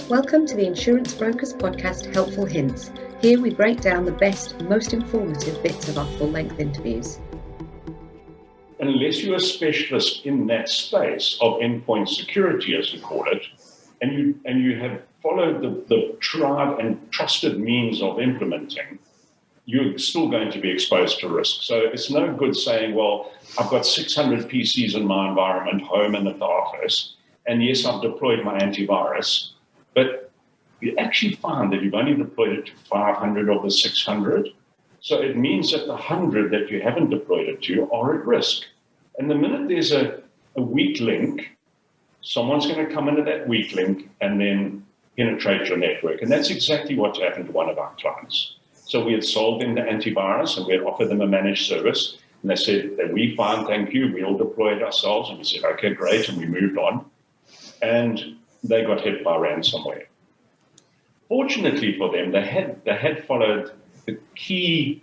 Welcome to the Insurance Brokers Podcast, Helpful Hints. Here we break down the best, most informative bits of our full-length interviews. Unless you're a specialist in that space of endpoint security, as we call it, and you have followed the tried and trusted means of implementing, you're still going to be exposed to risk. So it's no good saying, well, I've got 600 PCs in my environment, home and at the office, and yes, I've deployed my antivirus, but you actually find that you've only deployed it to 500 of the 600. So it means that the 100 that you haven't deployed it to are at risk. And the minute there's a weak link, someone's going to come into that weak link and then penetrate your network. And that's exactly what happened to one of our clients. So we had sold them the antivirus and we had offered them a managed service. And they said that we fine, thank you. We all deployed ourselves. And we said, okay, great. And we moved on. And they got hit by ransomware. Fortunately for them, they had followed the key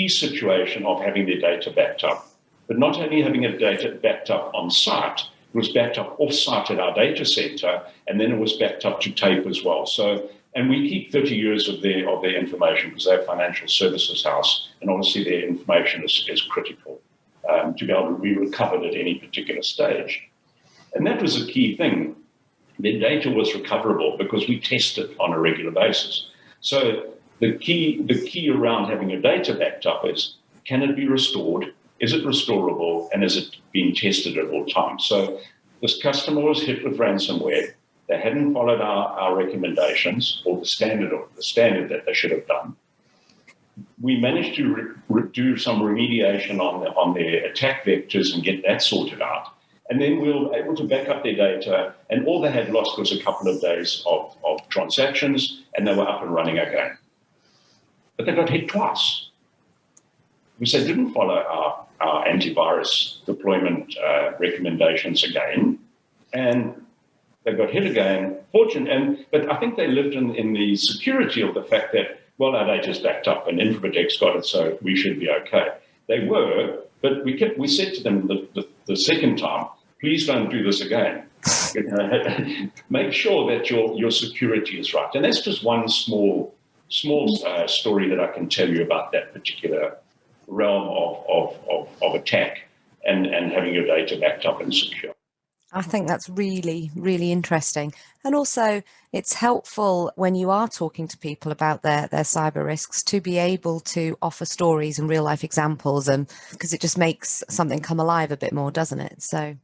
situation of having their data backed up. But not only having their data backed up on site, it was backed up off-site at our data center, and then it was backed up to tape as well. So, and we keep 30 years of their information because they're a financial services house, and obviously their information is critical to be able to be recovered at any particular stage. And that was a key thing. Their data was recoverable because we test it on a regular basis. So the key around having your data backed up is, can it be restored? Is it restorable? And is it being tested at all times? So this customer was hit with ransomware. They hadn't followed our recommendations or the standard that they should have done. We managed to do some remediation on their attack vectors and get that sorted out. And then we were able to back up their data, and all they had lost was a couple of days of transactions, and they were up and running again. But they got hit twice because they didn't follow our antivirus deployment recommendations again, and they got hit again. But I think they lived in the security of the fact that, well, our data's backed up, and Infoprotect's got it, so we should be okay. They were, but we said to them the second time, please don't do this again. Make sure that your security is right. And that's just one small story that I can tell you about that particular realm of attack and having your data backed up and secure. I think that's really, really interesting. And also it's helpful when you are talking to people about their cyber risks to be able to offer stories and real life examples, and because it just makes something come alive a bit more, doesn't it? So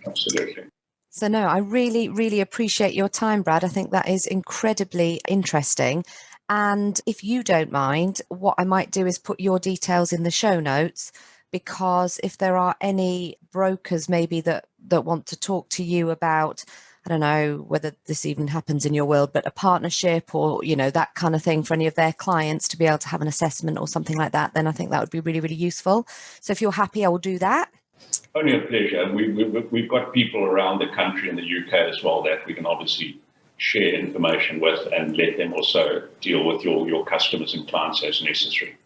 absolutely. So no, I really, really appreciate your time, Brad. I think that is incredibly interesting. And if you don't mind, what I might do is put your details in the show notes, because if there are any brokers maybe that want to talk to you about, I don't know whether this even happens in your world, but a partnership or, that kind of thing for any of their clients to be able to have an assessment or something like that, then I think that would be really, really useful. So if you're happy, I will do that. Only a pleasure. We've got people around the country in the UK as well that we can obviously share information with and let them also deal with your customers and clients as necessary.